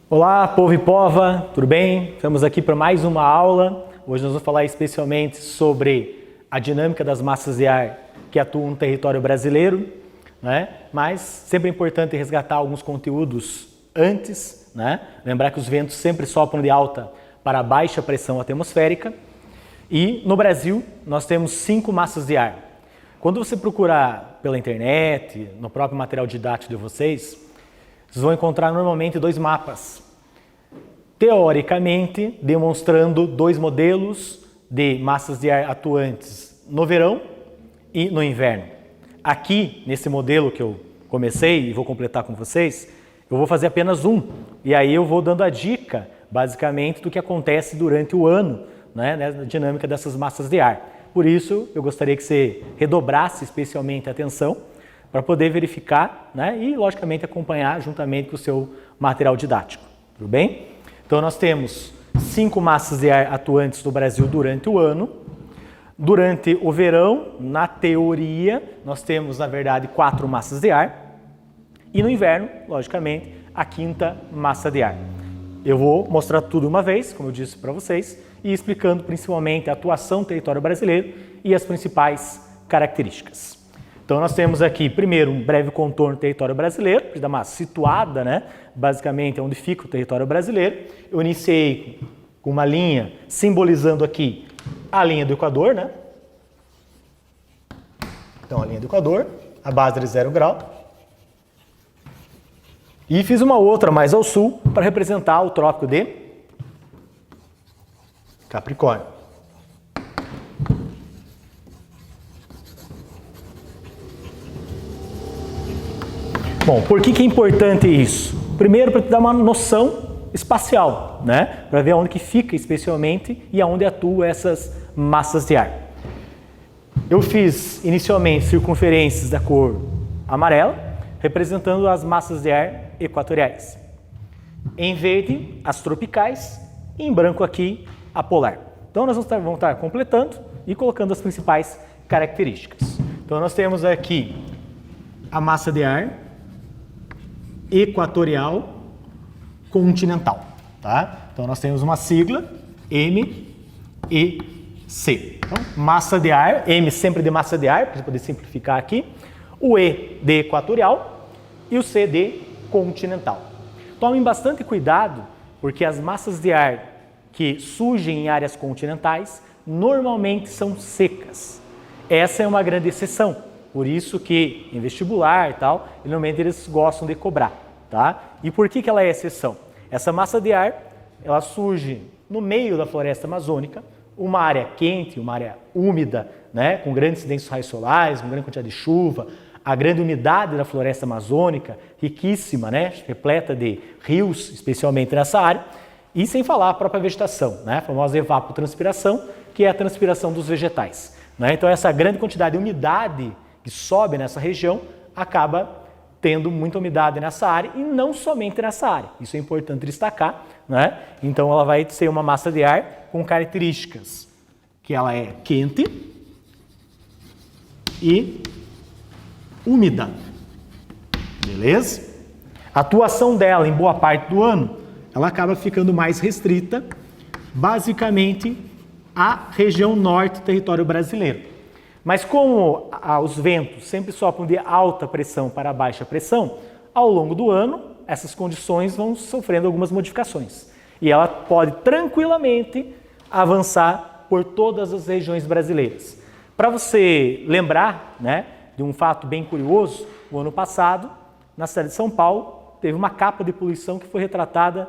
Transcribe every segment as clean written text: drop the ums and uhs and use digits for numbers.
Olá, povo e pova, tudo bem? Estamos aqui para mais uma aula. Hoje nós vamos falar especialmente sobre a dinâmica das massas de ar que atuam no território brasileiro, né? Mas sempre é importante resgatar alguns conteúdos antes, né? Lembrar que os ventos sempre sopram de alta para baixa pressão atmosférica. E no Brasil nós temos 5 massas de ar. Quando você procurar pela internet, no próprio material didático de vocês vão encontrar normalmente 2 mapas, teoricamente demonstrando 2 modelos de massas de ar atuantes no verão e no inverno. Aqui, nesse modelo que eu comecei e vou completar com vocês, eu vou fazer apenas um, e aí eu vou dando a dica, basicamente, do que acontece durante o ano, né, na dinâmica dessas massas de ar. Por isso, eu gostaria que você redobrasse especialmente a atenção para poder verificar, né, e, logicamente, acompanhar juntamente com o seu material didático. Tudo bem? Então, nós temos 5 massas de ar atuantes no Brasil durante o ano. Durante o verão, na teoria, nós temos, na verdade, 4 massas de ar. E no inverno, logicamente, a 5ª massa de ar. Eu vou mostrar tudo uma vez, como eu disse para vocês, e explicando principalmente a atuação do território brasileiro e as principais características. Então, nós temos aqui, primeiro, um breve contorno do território brasileiro, para dar uma situada, né? Basicamente, onde fica o território brasileiro. Eu iniciei com uma linha simbolizando aqui a linha do Equador, né? Então, a linha do Equador, a base de 0 grau. E fiz uma outra mais ao sul para representar o trópico de Capricórnio. Bom, por que é importante isso? Primeiro, para te dar uma noção espacial, né? Para ver onde que fica especialmente e aonde atuam essas massas de ar. Eu fiz inicialmente circunferências da cor amarela, representando as massas de ar equatoriais. Em verde, as tropicais, e em branco aqui, a polar. Então, nós vamos estar completando e colocando as principais características. Então, nós temos aqui a massa de ar equatorial continental, tá? Então, nós temos uma sigla, MEC. Então, massa de ar, M sempre de massa de ar, para poder simplificar aqui, o E de equatorial e o C de continental. Tomem bastante cuidado, porque as massas de ar que surgem em áreas continentais normalmente são secas. Essa é uma grande exceção, por isso que em vestibular e tal, normalmente eles gostam de cobrar, tá? E por que ela é exceção? Essa massa de ar, ela surge no meio da floresta amazônica, uma área quente, uma área úmida, né, com grandes incidências raios solares, com grande quantidade de chuva, a grande umidade da floresta amazônica, riquíssima, né, repleta de rios, especialmente nessa área, e sem falar a própria vegetação, né, a famosa evapotranspiração, que é a transpiração dos vegetais, né? Então, essa grande quantidade de umidade que sobe nessa região acaba tendo muita umidade nessa área e não somente nessa área. Isso é importante destacar, né? Então, ela vai ser uma massa de ar com características que ela é quente e úmida. Beleza? A atuação dela em boa parte do ano, ela acaba ficando mais restrita, basicamente, à região norte do território brasileiro. Mas como os ventos sempre sopram de alta pressão para baixa pressão, ao longo do ano, essas condições vão sofrendo algumas modificações. E ela pode tranquilamente avançar por todas as regiões brasileiras. Para você lembrar, né, de um fato bem curioso, o ano passado, na cidade de São Paulo, teve uma capa de poluição que foi retratada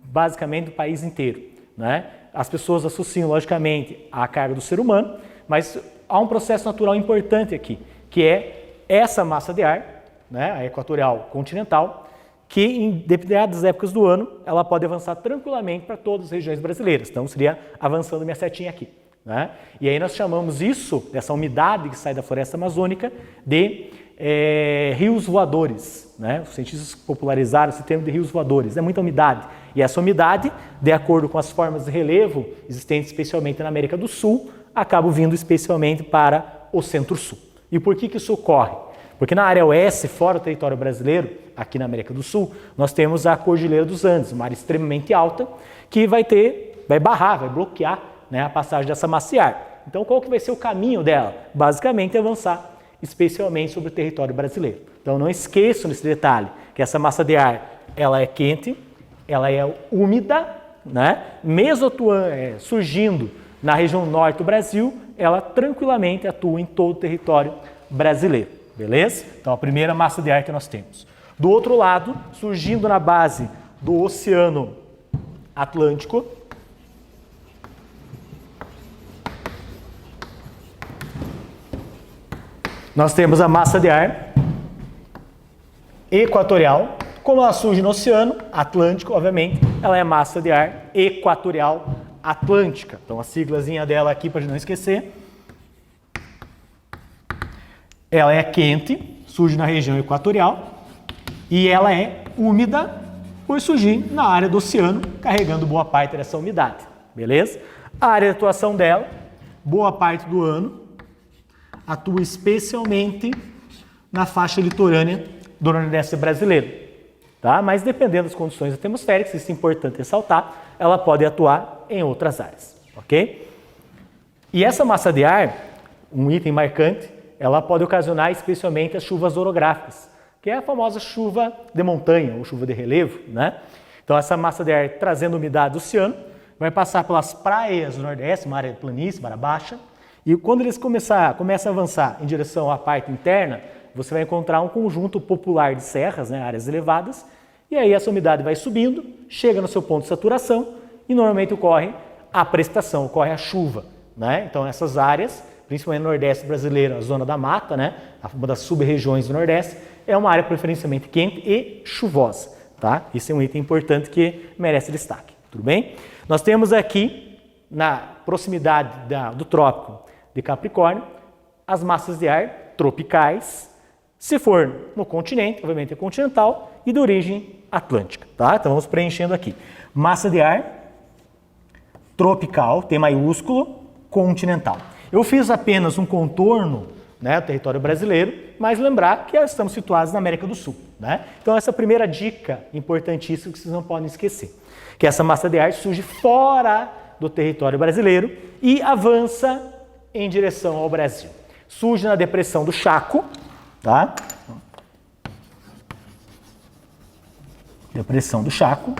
basicamente do país inteiro, né? As pessoas associam, logicamente, à carga do ser humano, mas há um processo natural importante aqui, que é essa massa de ar, né, a equatorial continental, que em determinadas épocas do ano, ela pode avançar tranquilamente para todas as regiões brasileiras. Então, seria avançando minha setinha aqui, né? E aí nós chamamos isso, dessa umidade que sai da floresta amazônica, de rios voadores, né? Os cientistas popularizaram esse termo de rios voadores. É muita umidade. E essa umidade, de acordo com as formas de relevo existentes especialmente na América do Sul, acaba vindo especialmente para o Centro-Sul. E por que isso ocorre? Porque na área oeste, fora do território brasileiro, aqui na América do Sul, nós temos a Cordilheira dos Andes, uma área extremamente alta, que vai barrar, vai bloquear, né, a passagem dessa massa de ar. Então, qual que vai ser o caminho dela? Basicamente, avançar especialmente sobre o território brasileiro. Então, não esqueçam desse detalhe, que essa massa de ar, ela é quente, ela é úmida, né? Mesmo surgindo na região norte do Brasil, ela tranquilamente atua em todo o território brasileiro, beleza? Então, a primeira massa de ar que nós temos. Do outro lado, surgindo na base do Oceano Atlântico, nós temos a massa de ar equatorial. Como ela surge no Oceano Atlântico, obviamente, ela é massa de ar equatorial atlântica. Então, a siglazinha dela aqui, para não esquecer. Ela é quente, surge na região equatorial, e ela é úmida, por surgir na área do oceano, carregando boa parte dessa umidade. Beleza? A área de atuação dela, boa parte do ano, atua especialmente na faixa litorânea do Nordeste brasileiro. Tá? Mas dependendo das condições atmosféricas, isso é importante ressaltar, ela pode atuar em outras áreas. Ok? E essa massa de ar, um item marcante, ela pode ocasionar especialmente as chuvas orográficas, que é a famosa chuva de montanha ou chuva de relevo, né? Então essa massa de ar trazendo umidade do oceano vai passar pelas praias do Nordeste, uma área de planície, área baixa, e quando eles começam a avançar em direção à parte interna, você vai encontrar um conjunto popular de serras, né, áreas elevadas, e aí essa umidade vai subindo, chega no seu ponto de saturação e normalmente ocorre a precipitação, ocorre a chuva, né? Então essas áreas, principalmente no Nordeste brasileiro, a zona da mata, né, uma das sub-regiões do Nordeste, é uma área preferencialmente quente e chuvosa, tá? Isso é um item importante que merece destaque, tudo bem? Nós temos aqui, na proximidade do trópico de Capricórnio, as massas de ar tropicais, se for no continente, obviamente é continental, e de origem atlântica, tá? Então vamos preenchendo aqui. Massa de ar tropical, T maiúsculo, continental. Eu fiz apenas um contorno, né, do território brasileiro, mas lembrar que estamos situados na América do Sul, né? Então essa primeira dica importantíssima que vocês não podem esquecer, que essa massa de ar surge fora do território brasileiro e avança em direção ao Brasil. Surge na depressão do Chaco, tá? Depressão do Chaco.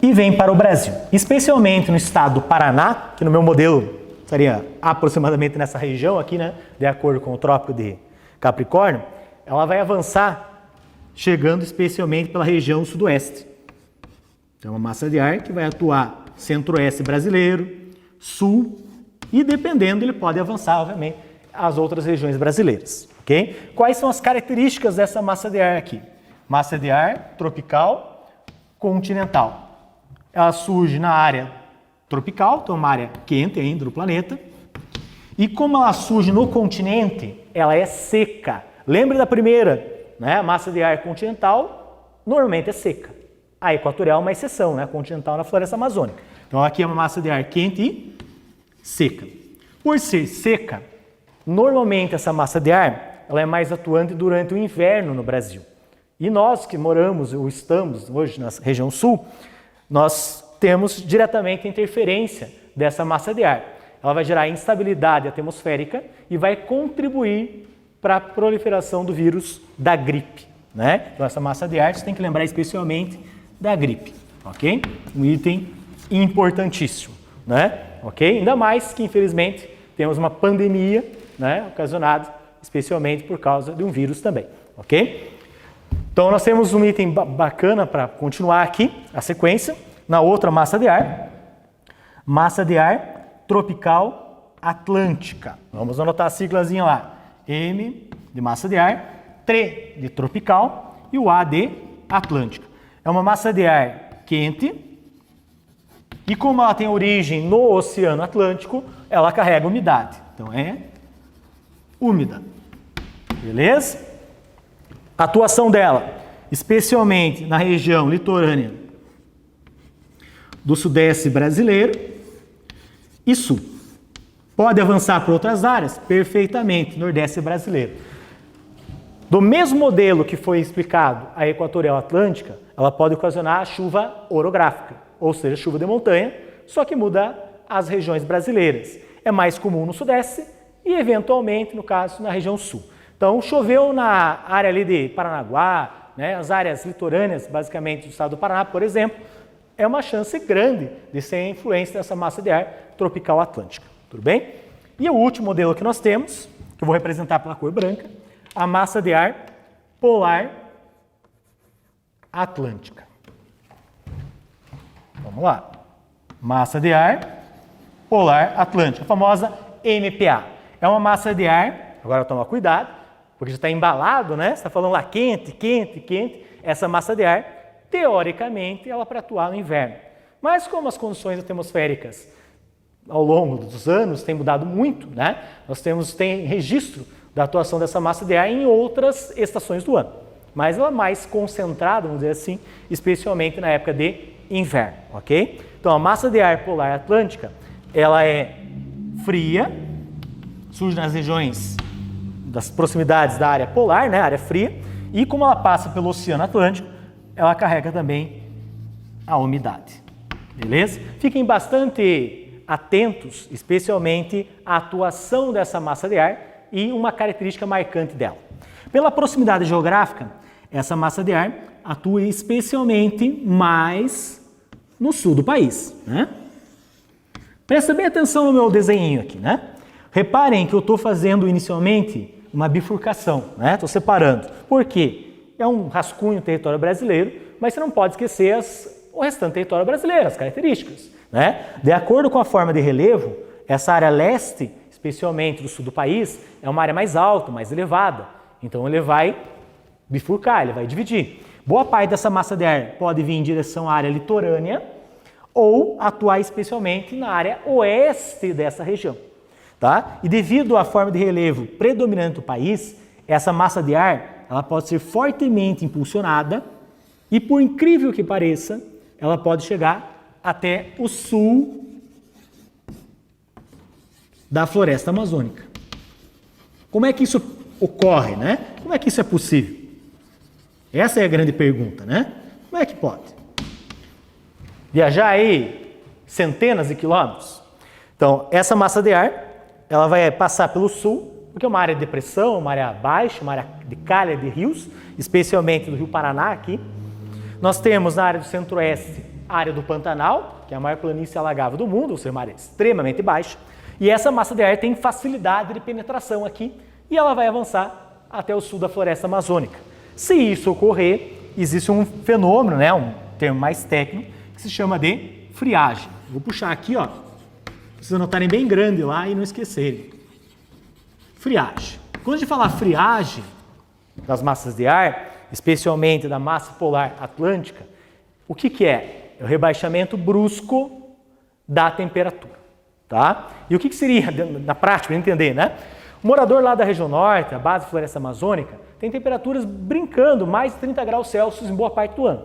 E vem para o Brasil, especialmente no estado do Paraná, que no meu modelo estaria aproximadamente nessa região aqui, né, de acordo com o trópico de Capricórnio, ela vai avançar chegando especialmente pela região sudoeste. Então, uma massa de ar que vai atuar centro-oeste brasileiro, sul, e dependendo ele pode avançar, obviamente, às outras regiões brasileiras. Okay? Quais são as características dessa massa de ar aqui? Massa de ar tropical, continental. Ela surge na área tropical, então uma área quente ainda do planeta. E como ela surge no continente, ela é seca. Lembre da primeira, né? A massa de ar continental normalmente é seca. A equatorial é uma exceção, né? A continental na floresta amazônica. Então aqui é uma massa de ar quente e seca. Por ser seca, normalmente essa massa de ar ela é mais atuante durante o inverno no Brasil. E nós que moramos ou estamos hoje na região sul, nós temos diretamente a interferência dessa massa de ar. Ela vai gerar instabilidade atmosférica e vai contribuir para a proliferação do vírus da gripe, né? Então essa massa de ar você tem que lembrar especialmente da gripe, ok? Um item importantíssimo, né? Ok? Ainda mais que infelizmente temos uma pandemia, né, ocasionada especialmente por causa de um vírus também, ok? Então nós temos um item bacana para continuar aqui, a sequência, na outra massa de ar tropical atlântica. Vamos anotar a siglazinha lá, M de massa de ar, T de tropical e o A de atlântica. É uma massa de ar quente e como ela tem origem no Oceano Atlântico, ela carrega umidade. Então é úmida, beleza? A atuação dela, especialmente na região litorânea do sudeste brasileiro e sul. Pode avançar por outras áreas? Perfeitamente, Nordeste brasileiro. Do mesmo modelo que foi explicado a equatorial atlântica, ela pode ocasionar a chuva orográfica, ou seja, chuva de montanha, só que muda as regiões brasileiras. É mais comum no Sudeste e, eventualmente, no caso, na região Sul. Então, choveu na área ali de Paranaguá, né, as áreas litorâneas, basicamente, do estado do Paraná, por exemplo, é uma chance grande de ser a influência dessa massa de ar tropical atlântica. Tudo bem? E o último modelo que nós temos, que eu vou representar pela cor branca, a massa de ar polar atlântica. Vamos lá. Massa de ar polar atlântica, a famosa MPA. É uma massa de ar, agora toma cuidado, porque já está embalado, né? Você está falando lá quente, quente, quente. Essa massa de ar, teoricamente, ela é para atuar no inverno. Mas como as condições atmosféricas ao longo dos anos têm mudado muito, né? Nós tem registro da atuação dessa massa de ar em outras estações do ano. Mas ela é mais concentrada, vamos dizer assim, especialmente na época de inverno, ok? Então a massa de ar polar atlântica, ela é fria, surge nas regiões das proximidades da área polar, né, área fria, e como ela passa pelo Oceano Atlântico, ela carrega também a umidade, beleza? Fiquem bastante atentos, especialmente à atuação dessa massa de ar e uma característica marcante dela. Pela proximidade geográfica, essa massa de ar atua especialmente mais no sul do país, né? Presta bem atenção no meu desenho aqui, né? Reparem que eu estou fazendo inicialmente uma bifurcação, né? Estou separando. Por quê? É um rascunho do território brasileiro, mas você não pode esquecer o restante do território brasileiro, as características, né? De acordo com a forma de relevo, essa área leste, especialmente do sul do país, é uma área mais alta, mais elevada. Então ele vai bifurcar, ele vai dividir. Boa parte dessa massa de ar pode vir em direção à área litorânea ou atuar especialmente na área oeste dessa região. Tá? E devido à forma de relevo predominante do país, essa massa de ar ela pode ser fortemente impulsionada e, por incrível que pareça, ela pode chegar até o sul da floresta amazônica. Como é que isso ocorre, né? Como é que isso é possível? Essa é a grande pergunta, né? Como é que pode? Viajar aí centenas de quilômetros? Então, essa massa de ar, ela vai passar pelo sul, porque é uma área de depressão, uma área baixa, uma área de calha de rios, especialmente do Rio Paraná aqui. Nós temos na área do centro-oeste a área do Pantanal, que é a maior planície alagável do mundo, ou seja, uma área extremamente baixa. E essa massa de ar tem facilidade de penetração aqui e ela vai avançar até o sul da floresta amazônica. Se isso ocorrer, existe um fenômeno, né, um termo mais técnico, que se chama de friagem. Vou puxar aqui, ó, para vocês anotarem bem grande lá e não esquecerem. Friagem. Quando a gente fala friagem das massas de ar, especialmente da massa polar atlântica, o que é? É o rebaixamento brusco da temperatura. Tá? E o que seria, na prática, para entender, né? O morador lá da região norte, a base da floresta amazônica, tem temperaturas brincando mais de 30 graus Celsius em boa parte do ano.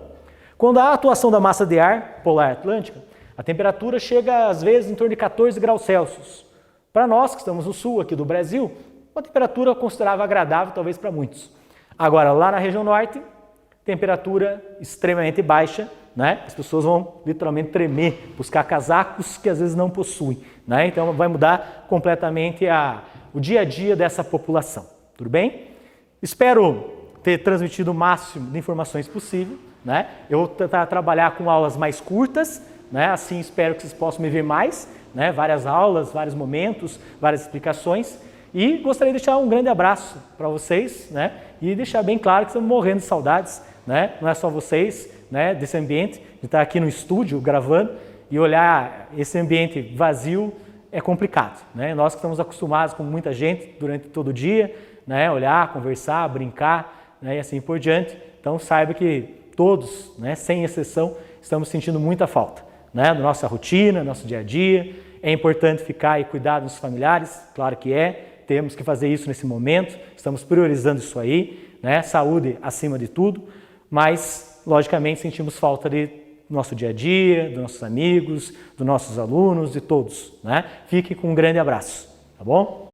Quando há a atuação da massa de ar polar atlântica, a temperatura chega às vezes em torno de 14 graus Celsius. Para nós que estamos no sul aqui do Brasil, uma temperatura considerável agradável, talvez para muitos. Agora, lá na região norte, temperatura extremamente baixa, né? As pessoas vão literalmente tremer, buscar casacos que às vezes não possuem, né? Então vai mudar completamente o dia a dia dessa população, tudo bem? Espero ter transmitido o máximo de informações possível, né? Eu vou tentar trabalhar com aulas mais curtas, né? Assim espero que vocês possam me ver mais, né? Várias aulas, vários momentos, várias explicações. E gostaria de deixar um grande abraço para vocês, né? E deixar bem claro que estamos morrendo de saudades, né? Não é só vocês, né? Desse ambiente, de estar aqui no estúdio gravando e olhar esse ambiente vazio é complicado, né? Nós que estamos acostumados com muita gente durante todo o dia, né? Olhar, conversar, brincar, né? E assim por diante. Então saiba que todos, né? Sem exceção, estamos sentindo muita falta, né? Da nossa rotina, nosso dia a dia. É importante ficar e cuidar dos familiares, claro que é. Temos que fazer isso nesse momento, estamos priorizando isso aí, né? Saúde acima de tudo, mas, logicamente, sentimos falta de do nosso dia a dia, dos nossos amigos, dos nossos alunos, de todos, né? Fique com um grande abraço, tá bom?